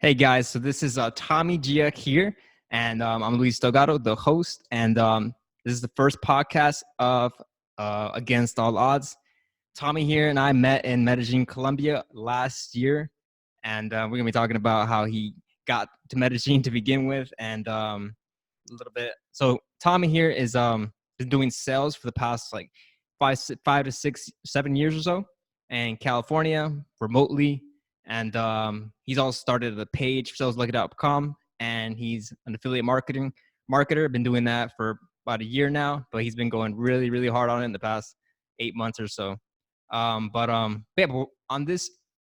Hey guys, so this is Tommy JIA here, and I'm Luis Delgado, the host, and this is the first podcast of Against All Odds. Tommy here and I met in Medellin, Colombia last year, and we're gonna be talking about how he got to Medellin to begin with, and a little bit. So Tommy here is been doing sales for the past like 5 to 6, 7 years or so in California remotely, and he's also started a page for saleslucky.com, and he's an affiliate marketer. Been doing that for about a year now, but he's been going really hard on it in the past 8 months or so. But on this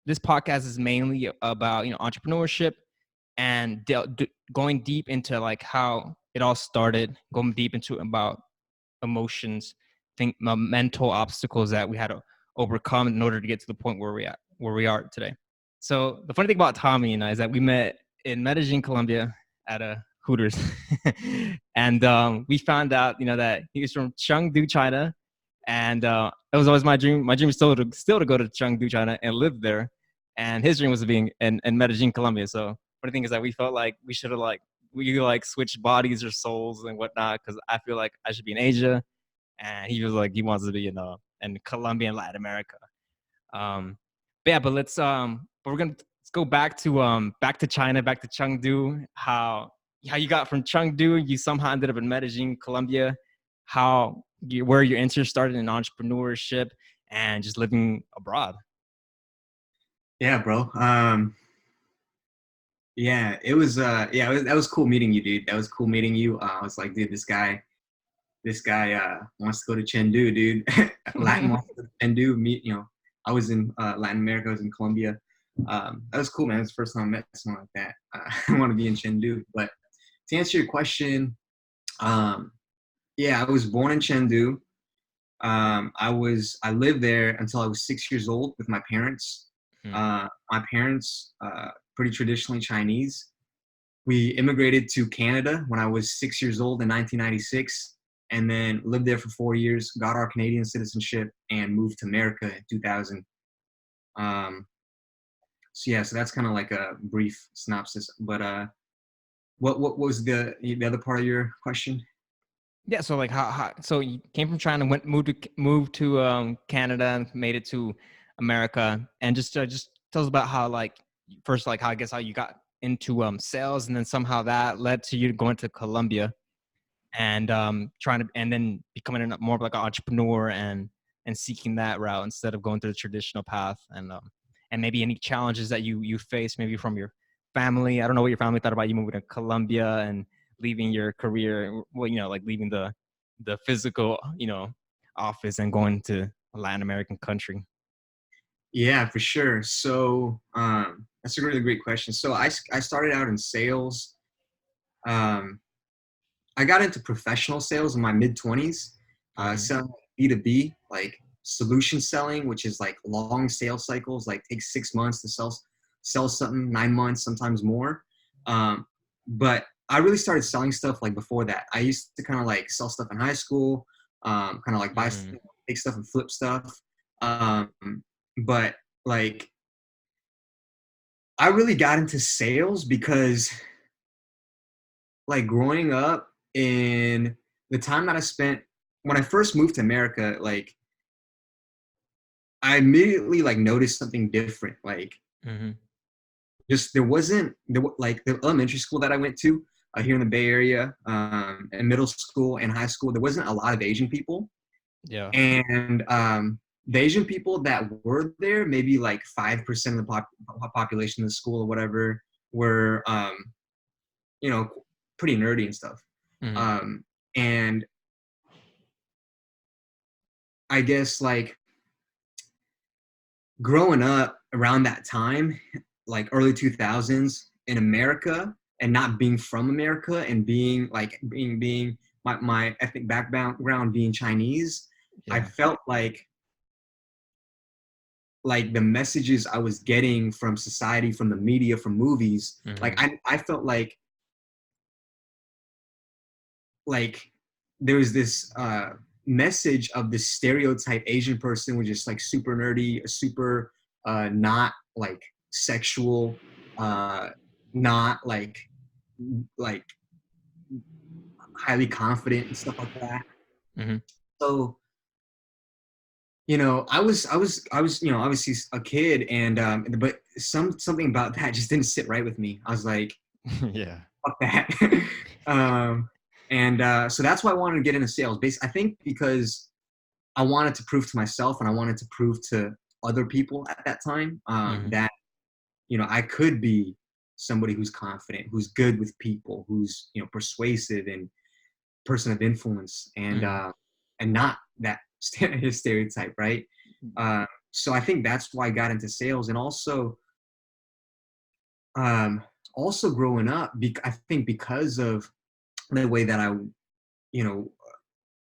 podcast is mainly about entrepreneurship and going deep into like how it all started, going deep into about emotions, mental obstacles that we had to overcome in order to get to the point where we are today. So the funny thing about Tommy and I is that we met in Medellin, Colombia, at a Hooters, and we found out that he was from Chengdu, China, and it was always my dream. My dream was still to go to Chengdu, China, and live there. And his dream was being in Medellin, Colombia. So funny thing is that we felt like we switch bodies or souls and whatnot, because I feel like I should be in Asia, and he was like he wants to be in Colombia and Latin America. But yeah, but let's go back to China, back to Chengdu. How you got from Chengdu, you somehow ended up in Medellin, Colombia. Where your interest started in entrepreneurship and just living abroad. Yeah, bro. Yeah, that was cool meeting you, dude. That was cool meeting you. I was like, dude, this guy wants to go to Chengdu, dude. Latin wants to go to Chengdu. I was in Latin America. I was in Colombia. That was cool, man. It was the first time I met someone like that. I want to be in Chengdu. But to answer your question, yeah, I was born in Chengdu. I lived there until I was 6 years old with my parents. My parents, pretty traditionally Chinese. We immigrated to Canada when I was 6 years old in 1996, and then lived there for 4 years, got our Canadian citizenship, and moved to America in 2000. So that's kind of like a brief synopsis. But what was the other part of your question? Yeah, so like so you came from China, moved to Canada, and made it to America, and just tell us about how like first like how I guess how you got into sales, and then somehow that led to you going to Colombia and trying to and then becoming more of like an entrepreneur and seeking that route instead of going through the traditional path, and maybe any challenges that you face maybe from your family. I don't know what your family thought about you moving to Colombia and leaving your career, well, like leaving the physical, office and going to a Latin American country. Yeah, for sure. So that's a really great question. So I started out in sales. Um, I got into professional sales in my mid 20s, selling B2B, like solution selling, which is like long sales cycles, like takes 6 months to sell something, 9 months, sometimes more. But I really started selling stuff like before that. I used to kind of like sell stuff in high school, kind of like buy take stuff and flip stuff. Um, but like I really got into sales because like growing up in the time that I spent when I first moved to America, like I immediately like noticed something different. Like just like the elementary school that I went to here in the Bay Area, and middle school and high school, there wasn't a lot of Asian people. Yeah. And the Asian people that were there, maybe like 5% of the population of the school or whatever, were you know, pretty nerdy and stuff. And I guess like growing up around that time, like early 2000s in America, and not being from America and being my ethnic background being Chinese, I felt like the messages I was getting from society, from the media, from movies, like I felt like there was this message of this stereotype Asian person, which is like super nerdy, super not like sexual, not like highly confident and stuff like that. Mm-hmm. So I was obviously a kid, and but something about that just didn't sit right with me. I was like, Yeah. fuck that. And so that's why I wanted to get into sales. I think because I wanted to prove to myself and I wanted to prove to other people at that time Mm-hmm. that I could be somebody who's confident, who's good with people, who's persuasive and person of influence, Mm-hmm. and not that stereotype, right? So I think that's why I got into sales, and um, also growing up, I think because of the way that I you know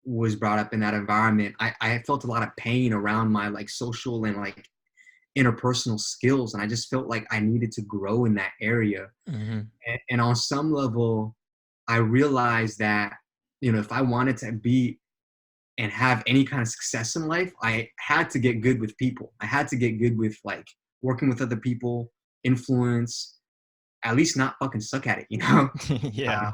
was brought up in that environment, I felt a lot of pain around my like social and like interpersonal skills, and I just felt like I needed to grow in that area. Mm-hmm. And on some level, I realized that if I wanted to be and have any kind of success in life, I had to get good with people. I had to get good with like working with other people, influence, at least not fucking suck at it. Yeah.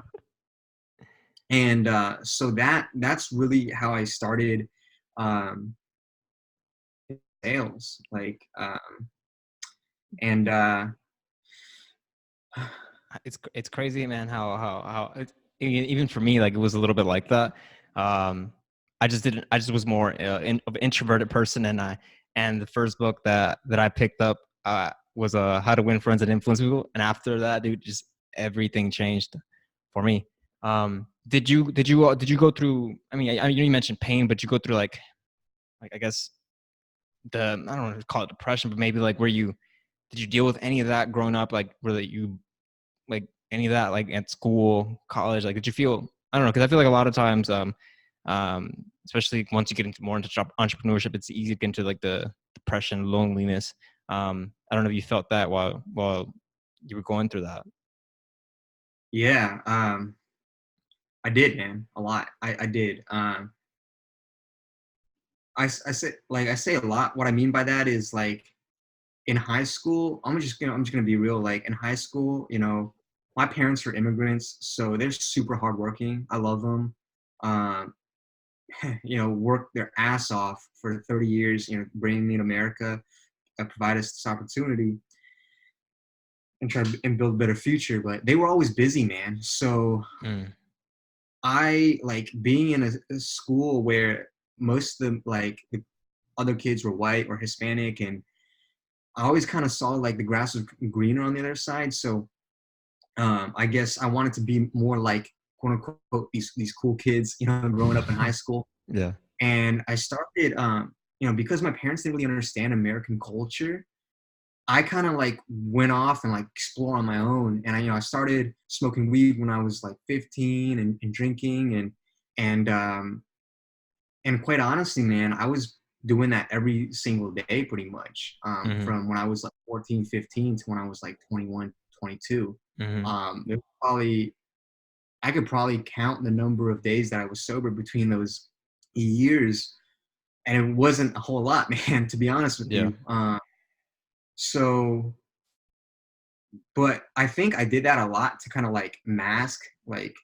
And so that's really how I started um, sales. Like, and It's crazy, man. How even for me, like it was a little bit like that. Um, I just was more of an introverted person, and the first book that I picked up was How to Win Friends and Influence People, and after that, dude, just everything changed for me. Did you go through? I mean, you mentioned pain, but you go through like I guess I don't want to call it depression, but maybe like where you did you deal with any of that growing up? Like where you like any of that like at school, college? Like did you feel I don't know, because I feel like a lot of times especially once you get into more into entrepreneurship, it's easy to get into like the depression, loneliness. I don't know if you felt that while you were going through that. yeah, I did, man, a lot. I did. I say I say a lot. What I mean by that is like in high school, I'm just gonna be real. Like in high school, my parents are immigrants, so they're super hardworking. I love them. Um, worked their ass off for 30 years. Bringing me to America, provide us this opportunity and try and build a better future. But they were always busy, man. So Mm, I like being in a school where most of them, like the other kids, were white or Hispanic, and I always kind of saw like the grass was greener on the other side. So I guess I wanted to be more like quote unquote these cool kids, growing up in high school. yeah. And I started, because my parents didn't really understand American culture. I kind of like went off and like explore on my own, and I started smoking weed when I was like 15, and drinking, and and quite honestly, man, I was doing that every single day pretty much, Mm-hmm. from when I was like 14, 15 to when I was like 21, 22. Mm-hmm. There was probably I could probably count the number of days that I was sober between those years, and it wasn't a whole lot, man, to be honest with Yeah. you. So, but I think I did that a lot to kind of like mask like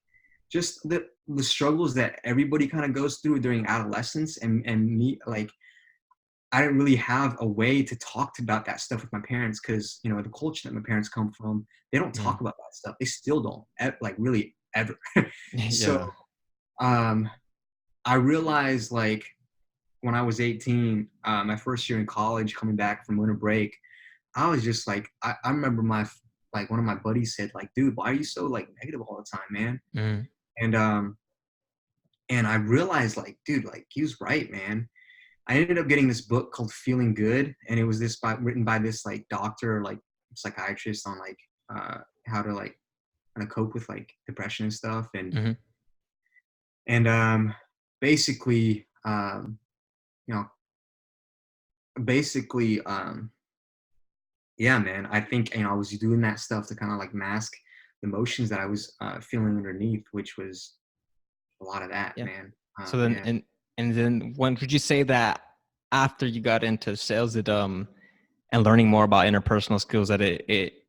just the struggles that everybody kind of goes through during adolescence, and me, like I didn't really have a way to talk about that stuff with my parents, because the culture that my parents come from, they don't Mm. talk about that stuff. They still don't, like really ever. So Yeah. um, I realized like when I was 18, my first year in college, coming back from winter break, I was just like, I remember like one of my buddies said like, dude, why are you so like negative all the time, man? Mm. And and I realized like, dude, like he was right, man. I ended up getting this book called Feeling Good, and it was written by this like doctor, like psychiatrist, on like how to like kind of cope with like depression and stuff, Mm-hmm. and basically you know basically yeah, man, I think I was doing that stuff to kind of like mask the emotions that I was feeling underneath, which was a lot of that, Yeah. man. So then, Yeah. and then when could you say that after you got into sales, and learning more about interpersonal skills, that it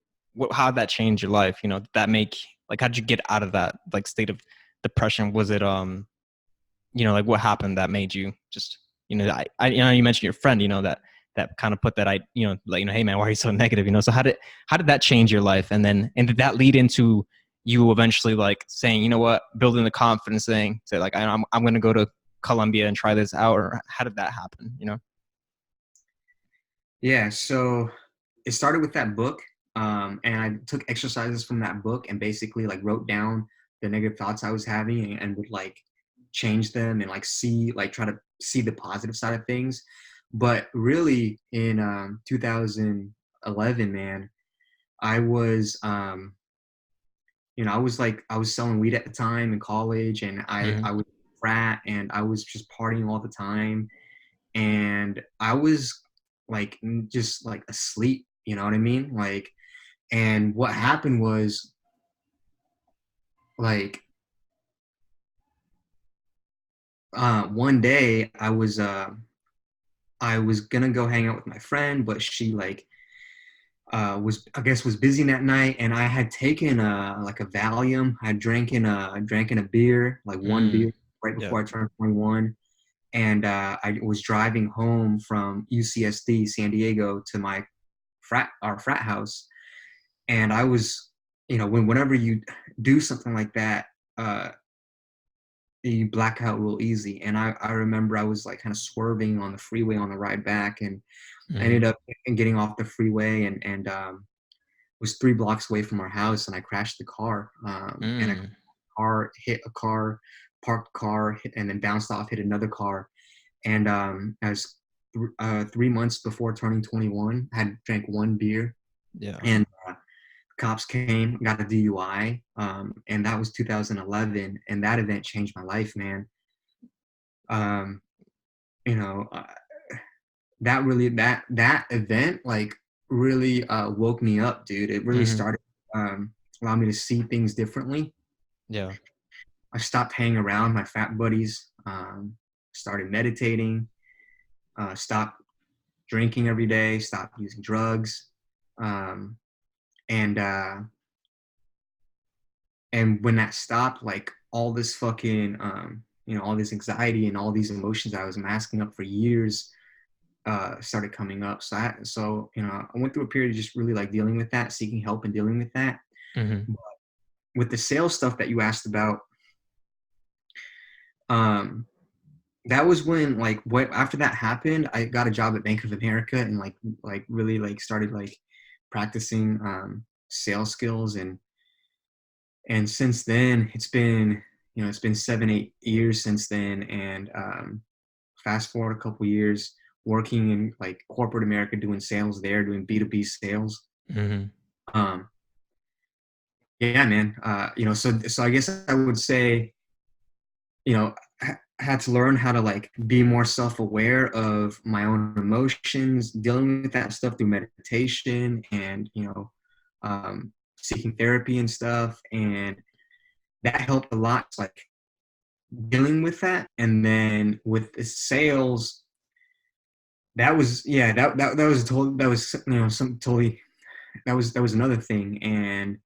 how did that change your life? You know, did that make, like, how'd you get out of that like state of depression? Was it you know, like what happened that made you just, you know, you know, you mentioned your friend, you know, that kind of put that, you know, like, you know, hey man, why are you so negative? You know, so how did that change your life? And then, and did that lead into you eventually like saying, you know what, building the confidence thing, say like, I'm going to go to Colombia and try this out, or how did that happen? You know? Yeah, so it started with that book, and I took exercises from that book and basically like wrote down the negative thoughts I was having and would like change them and like see like try to see the positive side of things. But really, in 2011, man, I was I was selling weed at the time in college, and Mm-hmm. I was frat, and I was just partying all the time, and I was like just like asleep, you know what I mean? Like, and what happened was like one day I was gonna go hang out with my friend, but she like was I guess was busy that night, and I had taken like a Valium. I had drank in a beer, like one beer Mm. right Yeah. before I turned 21, and I was driving home from UCSD San Diego to my our frat house, and I was, you know, whenever you do something like that, uh, you black out real easy. And I remember I was like kind of swerving on the freeway on the ride back, and I Mm-hmm. ended up getting off the freeway and was 3 blocks away from our house, and I crashed the car. And a Mm. car hit a car, parked car, and then bounced off, hit another car. And I was 3 months before turning 21, I had drank one beer, Yeah. and cops came, got a DUI, and that was 2011, and that event changed my life, man. Um, you know, that really that event like really woke me up, dude. It really Mm-hmm. started allowing me to see things differently. Yeah. I stopped hanging around my fat buddies, started meditating, stopped drinking every day, stopped using drugs, um, and and when that stopped, like all this fucking you know, all this anxiety and all these emotions I was masking up for years started coming up. So you know, I went through a period of just really like dealing with that, seeking help and dealing with that. Mm-hmm. But with the sales stuff that you asked about, um that was when like what after that happened, I got a job at Bank of America, and like really like started like practicing sales skills. And since then it's been, you know, it's been 7 8 years since then. And fast forward a couple years working in like corporate America, doing sales there, doing B2B sales. Mm-hmm. um yeah, man. You know, so I guess I would say, you know, I had to learn how to like be more self-aware of my own emotions, dealing with that stuff through meditation and, you know, seeking therapy and stuff. And that helped a lot, like dealing with that. And then with the sales, that was, yeah, that was told that was, you know, some totally, that was another thing. And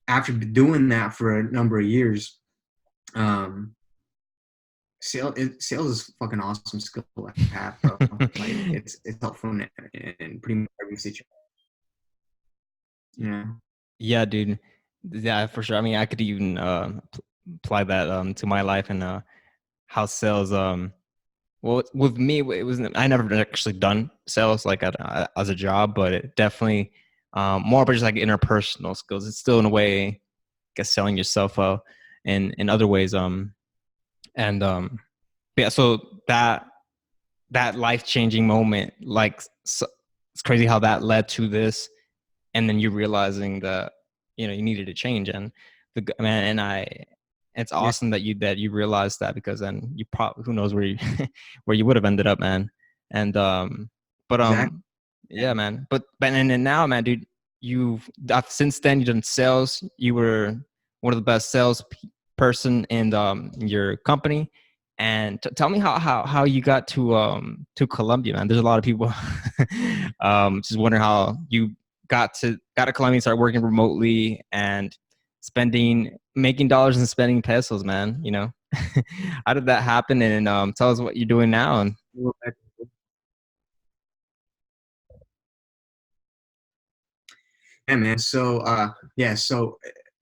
after doing that for a number of years, um sales is fucking awesome skill to have, bro. Like it's helpful in pretty much every situation. Yeah. Yeah, dude. Yeah, for sure. I mean, I could even apply that to my life and how sales well, with me it wasn't, I never actually done sales like as a job, but it definitely more about just like interpersonal skills. It's still in a way, I guess, selling yourself in other ways, and yeah, so that life-changing moment, like, so, it's crazy how that led to this, and then you realizing that, you know, you needed to change. And the man, and it's Yeah. awesome that you realized that, because then you probably, who knows where you where you would have ended up, man. And but Exactly. yeah, man. But and then now, man, dude, you've since then you've done sales. You were one of the best sales person in your company. And tell me how you got to Colombia, man. There's a lot of people just wondering how you got to Colombia, started working remotely and making dollars and spending pesos, man. How did that happen? And tell us what you're doing now. And Yeah, man. So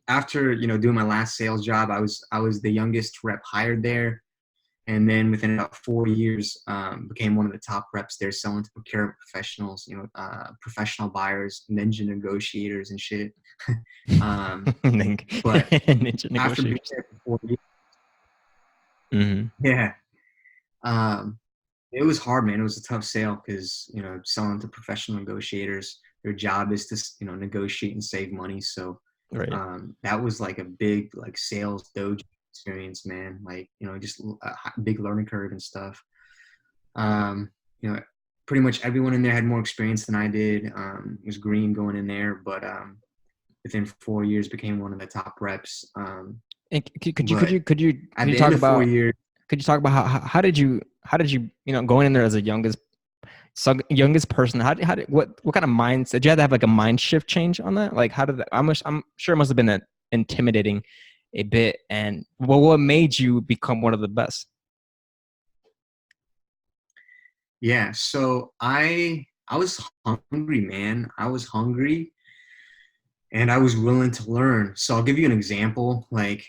after doing my last sales job, I was the youngest rep hired there, and then within about 4 years, became one of the top reps there, selling to procurement professionals, professional buyers, ninja negotiators, and shit. But Ninja after being negotiators. there for 4 years, Mm-hmm. yeah, um, it was hard, man. It was a tough sale because selling to professional negotiators, their job is to negotiate and save money. So Right. that was like a big like sales dojo experience, man. Like just a big learning curve and stuff. Um, you know, Pretty much everyone in there had more experience than I did. It was green going in there, but within 4 years became one of the top reps. And But could at you the end talk of four about years, how did you going in there as a youngest person? What kind of mindset did you have to have, like a mind shift change on that? Like how did that? I'm sure it must have been intimidating a bit. And what made you become one of the best? yeah. So I was hungry, man. I was hungry and I was willing to learn. So I'll give you an example. Like,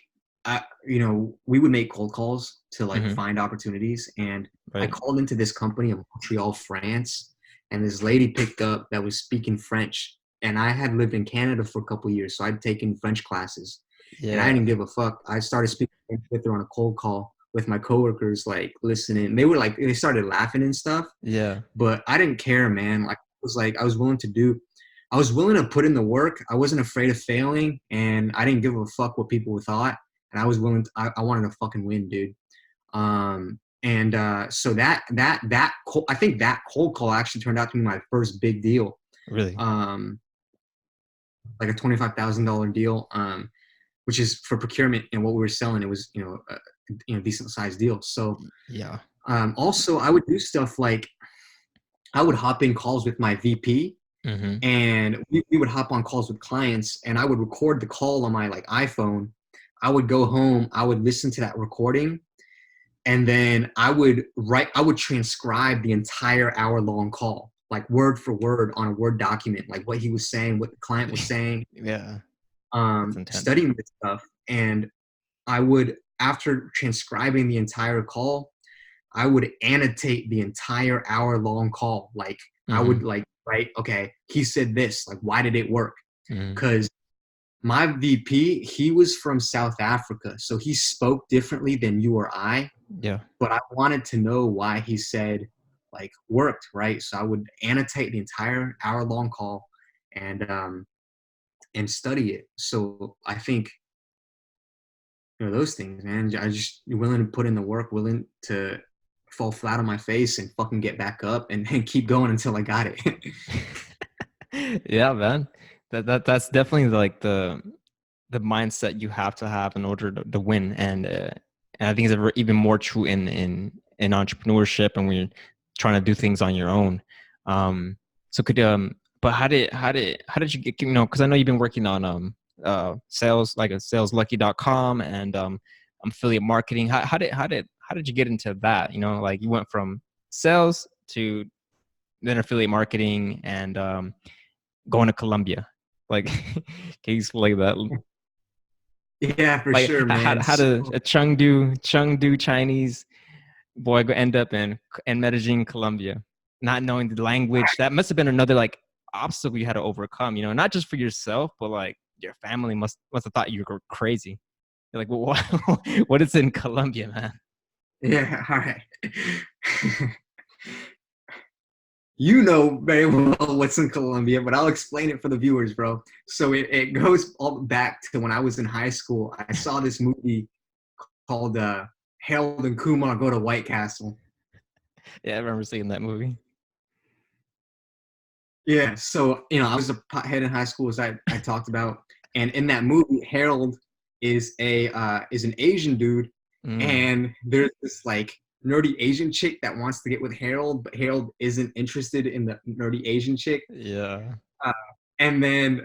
we would make cold calls to like Mm-hmm. find opportunities, and I Right. called into this company in Montreal, France, and this lady picked up that was speaking French, and I had lived in Canada for a couple of years, so I'd taken French classes, and I Yeah. didn't give a fuck. I started speaking French with her on a cold call with my coworkers, like listening. They started laughing and stuff, Yeah. but I didn't care, man. I was willing to do. I was willing to put in the work. I wasn't afraid of failing, and I didn't give a fuck what people thought. And I was willing. I wanted to fucking win, dude. And so I think that cold call actually turned out to be my first big deal. Really. Um, like a $25,000 deal. Which is for procurement and what we were selling. It was a decent sized deal. So Yeah. also I would do stuff like I would hop in calls with my VP, Mm-hmm. and we would hop on calls with clients, and I would record the call on my like iPhone. I would go home, I would listen to that recording, and then I would transcribe the entire hour long call, like word for word on a Word document, like what he was saying, what the client was saying, Yeah. That's intense. studying this stuff. And I would, after transcribing the entire call, I would annotate the entire hour long call. Like I Mm-hmm. would like write, okay, he said this, like why did it work? Mm-hmm. Because my VP, he was from South Africa, so he spoke differently than you or I. Yeah. But I wanted to know why he said like worked, right? So I would annotate the entire hour long call and study it. So I think those things, man. I just willing to put in the work, willing to fall flat on my face and fucking get back up and keep going until I got it. Yeah, man. That's definitely like the mindset you have to have in order to win. And I think it's even more true in entrepreneurship and when you're trying to do things on your own. So could but how did you get, because I know you've been working on sales, like a saleslucky.com and affiliate marketing. How did you get into that? Like you went from sales to then affiliate marketing and going to Colombia. Like, can you explain that? Yeah, for Like, sure, man. how So did a Chengdu Chinese boy go end up in Medellin, Colombia, not knowing the language? That must have been another like obstacle you had to overcome. Not just for yourself, but like your family must have thought you were crazy. You're like, well, what is in Colombia, man? yeah, all right. You know very well what's in Colombia, but I'll explain it for the viewers, bro. So it goes all back to when I was in high school. I saw this movie called Harold and Kumar Go to White Castle. Yeah, I remember seeing that movie. Yeah, so I was a pothead in high school, as I talked about, and in that movie, Harold is an Asian dude, Mm, and there's this like nerdy Asian chick that wants to get with Harold, but Harold isn't interested in the nerdy Asian chick. yeah. And then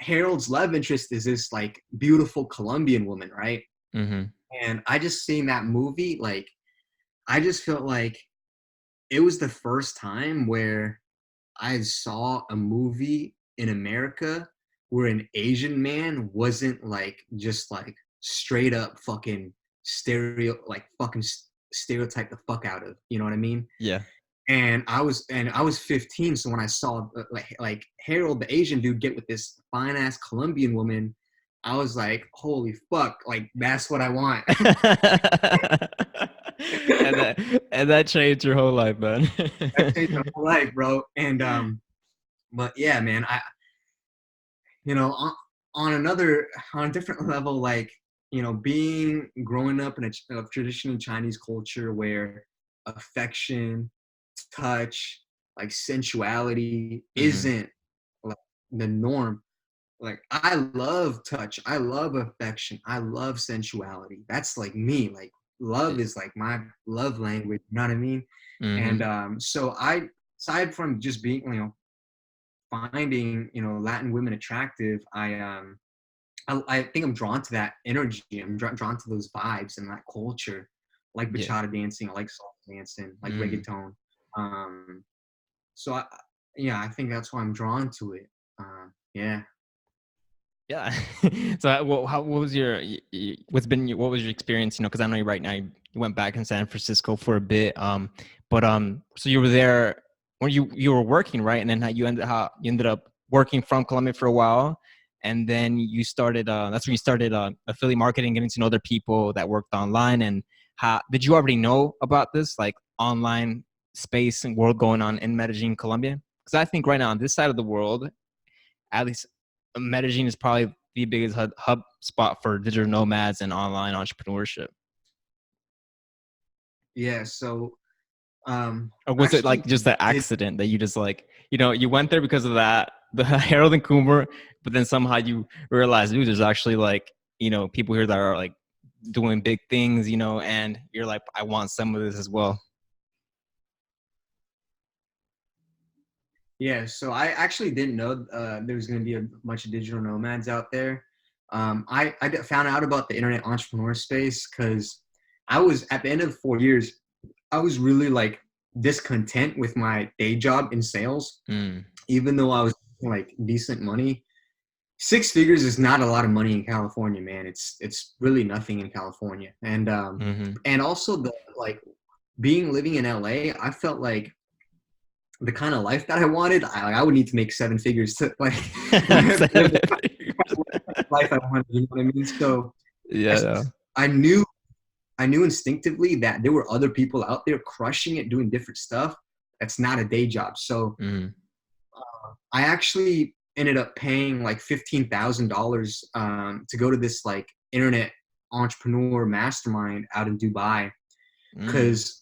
Harold's love interest is this like beautiful Colombian woman, right? Mm-hmm. And I just seen that movie, like I just felt like it was the first time where I saw a movie in America where an Asian man wasn't like just like straight up fucking stereotype the fuck out of, you know what I mean? Yeah. And I was 15, so when I saw like Harold, the Asian dude, get with this fine ass Colombian woman, I was like, holy fuck, like that's what I want. And that changed your whole life, man. That changed my whole life, bro. And but yeah, man, I you know on another on a different level, like being growing up in a traditional Chinese culture where affection, touch, like sensuality Hmm. isn't like the norm. Like I love touch, I love affection, I love sensuality. That's like me. Like love is like my love language. You know what I mean? And Hmm. so I, aside from just being, finding Latin women attractive, I think I'm drawn to that energy. I'm drawn to those vibes and that culture. I like Yeah. bachata dancing. I like salsa dancing. Like Mm. reggaeton. Um, so yeah, I think that's why I'm drawn to it. Yeah. Yeah. So, well, what was your, what was your experience? Because I know you right now you went back in San Francisco for a bit. But so you were there when you were working, right? And then how you ended up working from Colombia for a while, and then you started. That's when you started affiliate marketing, getting to know other people that worked online. And how did you already know about this like online space and world going on in Medellin, Colombia? Because I think right now on this side of the world, at least Medellin is probably the biggest hub spot for digital nomads and online entrepreneurship. Yeah. So Or I was it actually like just an did. accident that you just like, you went there because of that, the Harold and Kumar, but then somehow you realized, dude, there's actually like, people here that are like doing big things, and you're like, I want some of this as well. Yeah, so I actually didn't know there was going to be a bunch of digital nomads out there. I found out about the internet entrepreneur space because I was at the end of 4 years, I was really like discontent with my day job in sales, Mm. even though I was making, like decent money. Six figures is not a lot of money in California, man. It's really nothing in California, Mm-hmm. and also the like being living in LA, I felt like the kind of life that I wanted, I would need to make seven figures to like live the life I wanted. You know what I mean? So I, Yeah. I knew I knew instinctively that there were other people out there crushing it, doing different stuff. That's not a day job. So Mm. I actually ended up paying like $15,000 to go to this like internet entrepreneur mastermind out in Dubai Mm. because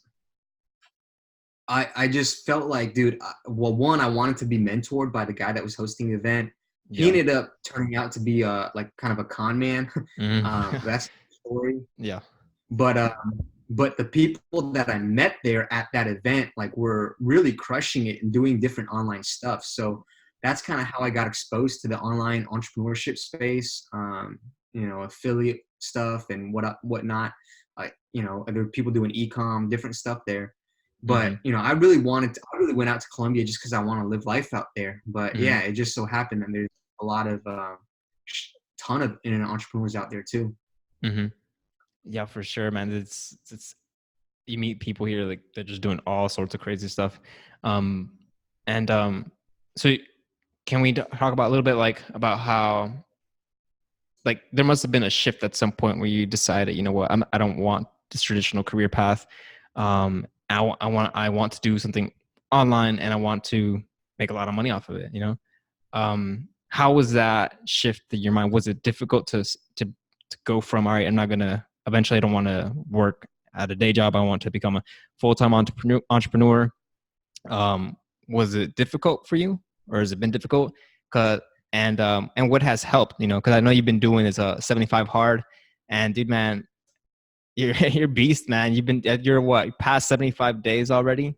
I just felt like, dude, well, one, I wanted to be mentored by the guy that was hosting the event. He Yeah. ended up turning out to be like kind of a con man. Mm. That's the story. Yeah. But but the people that I met there at that event like were really crushing it and doing different online stuff. So that's kind of how I got exposed to the online entrepreneurship space. Affiliate stuff and whatnot. Like there were people doing e-com, different stuff there. But Mm-hmm. I really went out to Colombia just because I want to live life out there. But Mm-hmm. yeah, it just so happened that there's a lot of ton of internet entrepreneurs out there too. Mm-hmm. Yeah, for sure, man. It's you meet people here like they're just doing all sorts of crazy stuff. Um, and so can we talk about a little bit like about how like there must have been a shift at some point where you decided, you know what, I don't want this traditional career path. I want to do something online and I want to make a lot of money off of it. How was that shift in your mind? Was it difficult to go from, all right, I'm not gonna eventually I don't want to work at a day job. I want to become a full-time entrepreneur. Um, was it difficult for you, or has it been difficult? Cause and what has helped? Because I know you've been doing this 75 hard, and dude, man, you're beast, man. You're what, past 75 days already,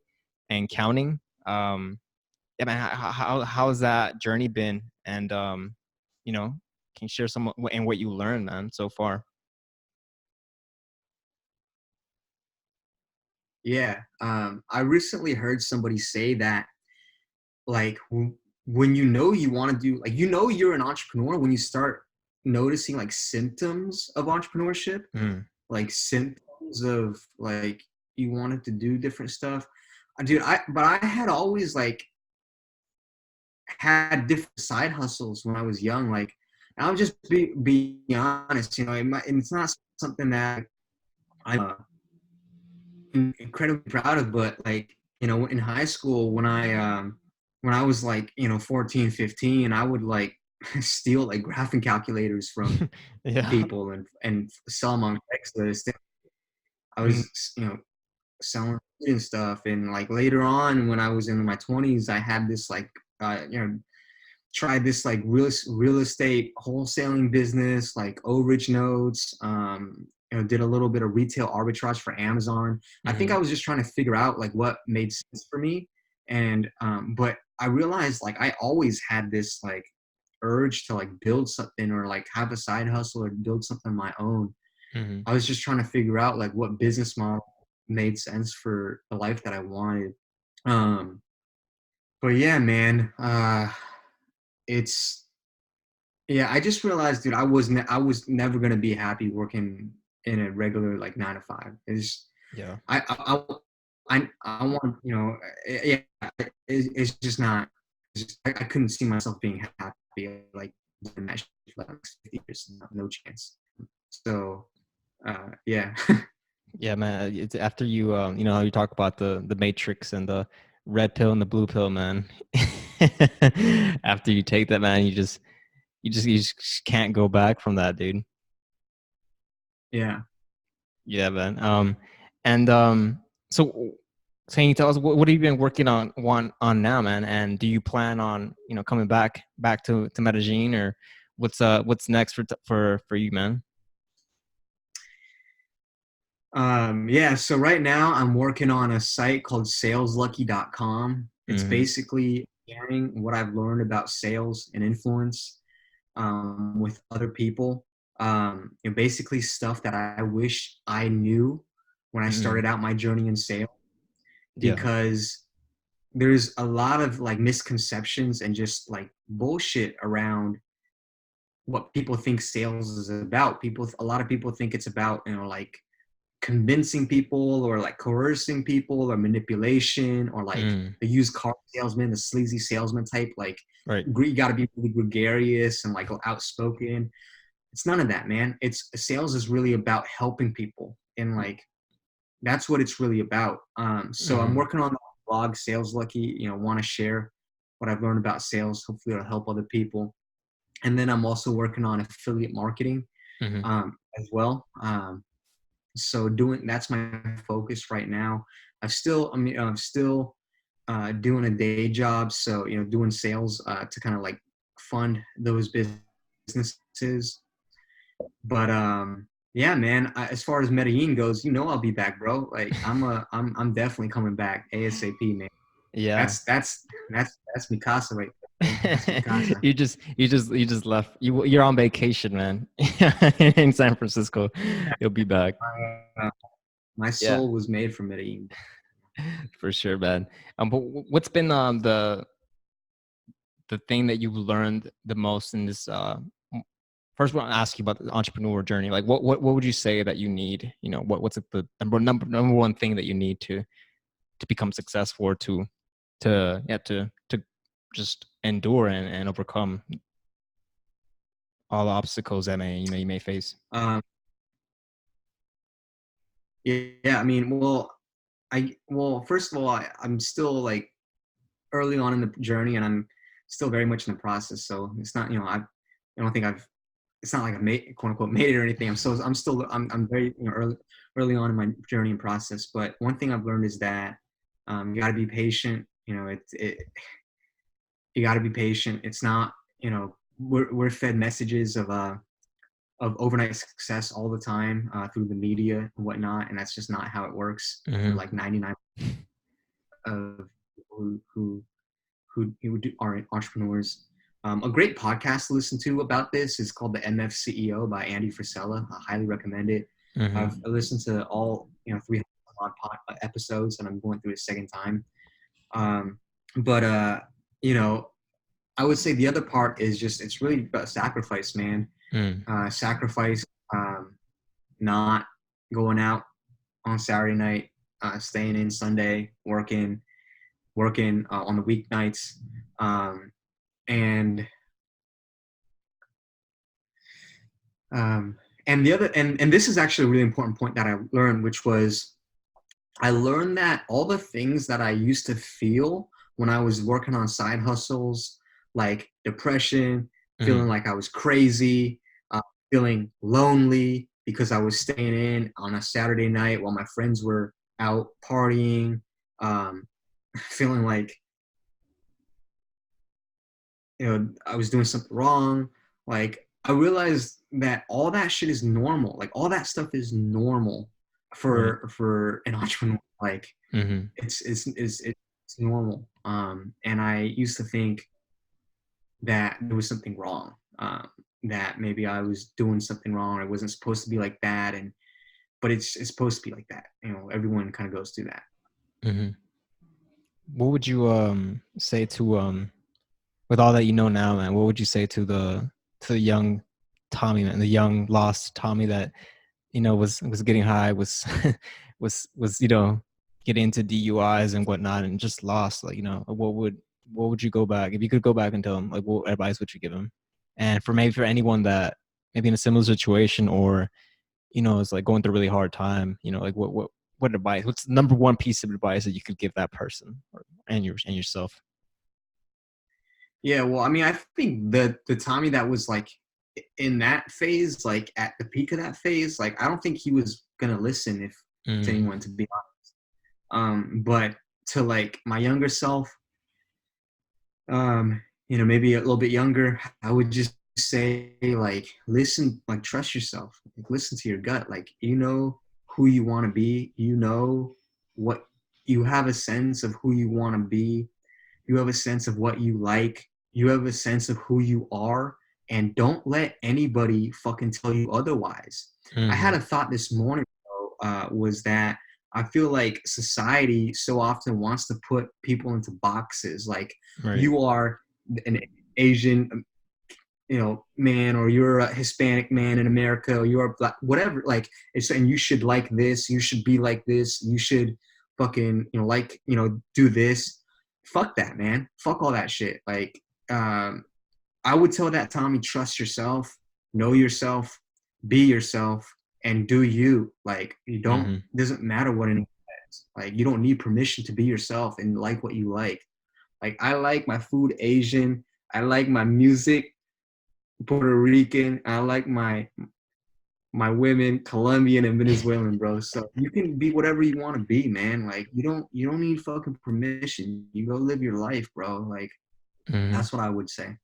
and counting. Um, yeah, man, how's that journey been? And you know, can you share some and what you learned, man, so far? Yeah. I recently heard somebody say that like when you know you want to do like you know you're an entrepreneur when you start noticing like symptoms of entrepreneurship, Mm. like symptoms of like you wanted to do different stuff. Dude, I had always like had different side hustles when I was young. Like, and I'll just be honest, you know, it's not something that I'm incredibly proud of, but like, you know, in high school when I was like, you know, 14, 15, I would like steal like graphing calculators from Yeah. people and sell them on Craigslist. I Mm. was, you know, selling and stuff. And like later on, when I was in my 20s, I had this like, you know, tried this like real estate wholesaling business, like overage notes. You know, did a little bit of retail arbitrage for Amazon. I think Mm-hmm. I was just trying to figure out like what made sense for me. And but I realized like I always had this like urge to like build something or like have a side hustle or build something on my own. Mm-hmm. I was just trying to figure out like what business model made sense for the life that I wanted. Um, but yeah, man, it's yeah. I just realized, dude, I was never gonna be happy working in a regular like 9 to 5. It's Yeah. I want you know yeah. It's just not. It's just, I couldn't see myself being happy like doing that shit for like 50 years. No chance. So yeah. Yeah, man. It's after you, you know how you talk about the matrix and the red pill and the blue pill, man. After you take that, man, you just can't go back from that, dude. Yeah. Yeah, man. And so can you tell us what have you been working on now, man? And do you plan on, you know, coming back to Medellin, or what's next for you, man? Yeah, so right now I'm working on a site called saleslucky.com. It's Mm-hmm. basically sharing what I've learned about sales and influence with other people. You know, basically stuff that I wish I knew when I Mm-hmm. started out my journey in sales, Yeah. because there's a lot of like misconceptions and just like bullshit around what people think sales is about. A lot of people think it's about, you know, like convincing people or like coercing people or manipulation or like Mm. the used car salesman, the sleazy salesman type. Like Right. you got to be really gregarious and like outspoken. It's none of that, man. It's sales is really about helping people and like that's what it's really about. So I'm Mm-hmm. working on the blog Sales Lucky. You know, want to share what I've learned about sales. Hopefully, it'll help other people. And then I'm also working on affiliate marketing Mm-hmm. as well. So doing that's my focus right now. I'm still doing a day job, so you know, doing sales to kind of like fund those businesses. But yeah, man, as far as Medellin goes, you know, I'll be back, bro. Like I'm definitely coming back ASAP, man. Yeah. That's Mikasa right there, bro. That's Mikasa. You just left. You're on vacation, man. In San Francisco. You'll be back. Uh, my Yeah, soul was made for Medellin. for sure, man. But what's been the thing that you've learned the most in this first I want to ask you about the entrepreneur journey. Like what would you say that you need? You know, what's the number one thing that you need to become successful, or to just endure and overcome all the obstacles that you may face. Um, yeah, I mean, well, first of all, I'm still like early on in the journey, and I'm still very much in the process. So it's not, you know, I don't think I've, it's not like I've made, quote unquote, made it or anything. I'm very, you know, early on in my journey and process. But one thing I've learned is that you got to be patient. You know, you got to be patient. It's not, you know, we're fed messages of overnight success all the time through the media and whatnot, and that's just not how it works for Hmm. like 99 of people who are entrepreneurs. A great podcast to listen to about this is called the MF CEO by Andy Frisella. I highly recommend it. I've Mm-hmm. listened to all 300 episodes, and I'm going through it a second time. Um, but you know, I would say the other part is just it's really about sacrifice, man. Mm. Sacrifice, not going out on Saturday night, staying in Sunday, working on the weeknights, um, and um, and the other and this is actually a really important point that I learned, which was I learned that all the things that I used to feel when I was working on side hustles, like depression, Mm. feeling like I was crazy, feeling lonely because I was staying in on a Saturday night while my friends were out partying, um, feeling like I was doing something wrong. Like I realized that all that shit is normal. Like all that stuff is normal Right. for an entrepreneur. Like Mm-hmm. it's normal. And I used to think that there was something wrong. That maybe I was doing something wrong. It wasn't supposed to be like that. But it's supposed to be like that. Everyone kind of goes through that. Mm-hmm. What would you say to with all that you know now, man? What would you say to the young Tommy, man, the young lost Tommy that was getting high, was was getting into DUIs and whatnot, and just lost? Like, what would you go back if you could go back and tell him? Like, what advice would you give him? And for anyone that maybe in a similar situation, or is like going through a really hard time, like what advice? What's the number one piece of advice that you could give that person and yourself? Yeah, well, I mean, I think the Tommy that was like in that phase, like at the peak of that phase, like I don't think he was gonna listen if to Mm, anyone, to be honest. But to like my younger self, maybe a little bit younger, I would just say like listen, like trust yourself, like, listen to your gut, like who you want to be, what you have a sense of who you want to be, you have a sense of what you like, you have a sense of who you are, and don't let anybody fucking tell you otherwise. I had mm-hmm. a thought this morning, was that I feel like society so often wants to put people into boxes, like Right. you are an Asian man, or you're a Hispanic man in America, or you're a black, whatever, like and you should like this, you should be like this, you should fucking do this. Fuck that, man. Fuck all that shit. Like um I would tell that Tommy, trust yourself, know yourself, be yourself, and do you. Like you don't Mm-hmm. doesn't matter what anyone says. Like you don't need permission to be yourself and like what you like. Like I like my food Asian, I like my music Puerto Rican. I like my women Colombian and Venezuelan, bro. So you can be whatever you want to be, man. Like you don't need fucking permission. You go live your life, bro. Like Mm-hmm. that's what I would say.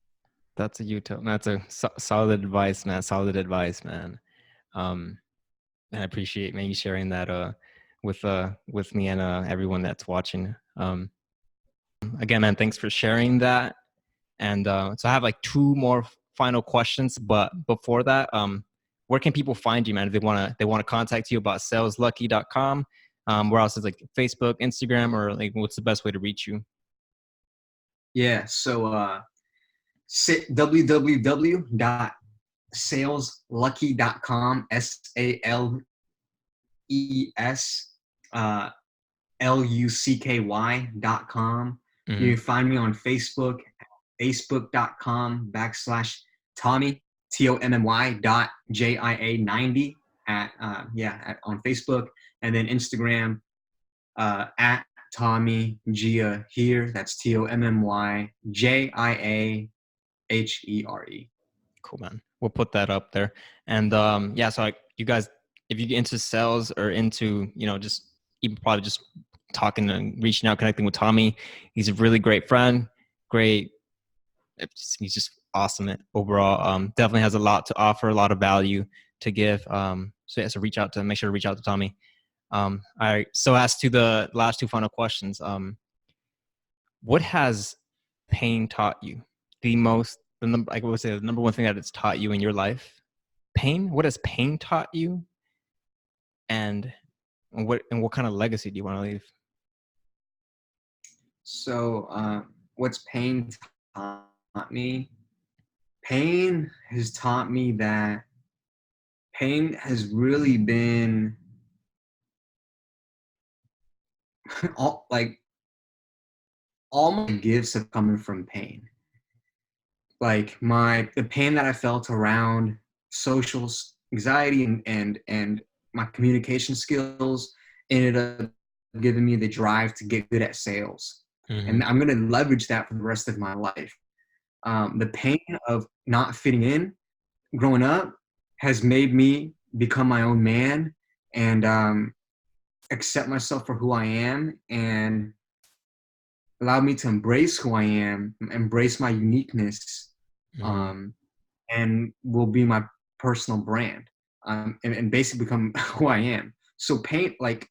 That's a Utah. That's a solid advice, man. Solid advice, man. Um, and I appreciate maybe sharing that with me and everyone that's watching. Again, man, thanks for sharing that. And so I have like two more final questions, but before that, where can people find you, man? If they wanna contact you about saleslucky.com, where else is like Facebook, Instagram, or like what's the best way to reach you? Yeah. So www.saleslucky.com, SALES LUCKY.com. You Mm-hmm. can find me on Facebook, facebook.com/Tommy, TOMMY.JIA90 on Facebook, and then Instagram at Tommy Gia here. That's TOMMYJIAHERE. Cool, man. We'll put that up there. And yeah, so like you guys, if you get into sales or into, just even probably just talking and reaching out, connecting with Tommy, he's a really great friend. Great. He's just awesome overall. Definitely has a lot to offer, a lot of value to give. So yeah, so make sure to reach out to Tommy. All right. So as to the last two final questions, what has pain taught you? The most, the number, I would say the number one thing that it's taught you in your life. Pain. What has pain taught you? And what kind of legacy do you want to leave? So, what's pain taught me? Pain has taught me that pain has really been all like all my gifts have come from pain. Like the pain that I felt around social anxiety and my communication skills ended up giving me the drive to get good at sales. Mm-hmm. And I'm gonna leverage that for the rest of my life. The pain of not fitting in growing up has made me become my own man and accept myself for who I am and allowed me to embrace who I am, embrace my uniqueness, Mm-hmm. um, and will be my personal brand, and basically become who I am. So basically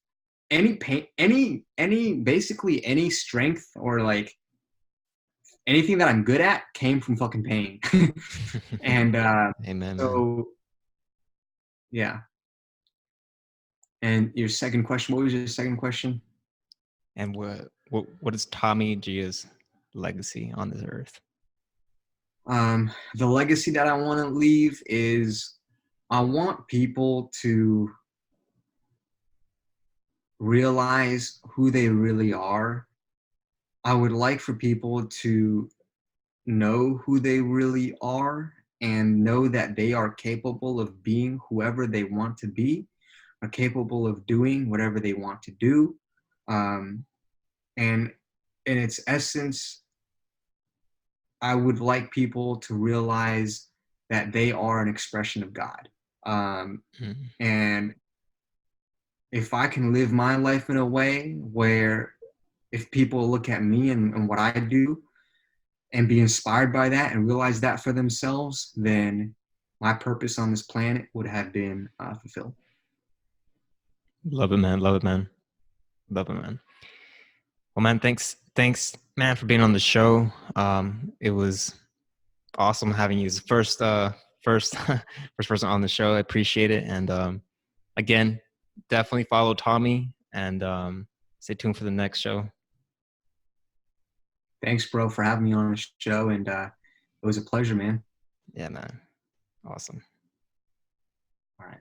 any strength or like anything that I'm good at came from fucking pain. And Amen, man. so yeah. And your second question, what was your second question? And what is Tommy Gia's legacy on this earth? The legacy that I want to leave is I want people to realize who they really are. I would like for people to know who they really are and know that they are capable of being whoever they want to be, are capable of doing whatever they want to do. Um, and in its essence, I would like people to realize that they are an expression of God. Mm-hmm. And if I can live my life in a way where if people look at me and what I do and be inspired by that and realize that for themselves, then my purpose on this planet would have been fulfilled. Love it, man. Love it, man. Love it, man. Well, man, thanks, man, for being on the show. It was awesome having you as the first first person on the show. I appreciate it. And again, definitely follow Tommy and stay tuned for the next show. Thanks, bro, for having me on the show. And it was a pleasure, man. Yeah, man. Awesome. All right.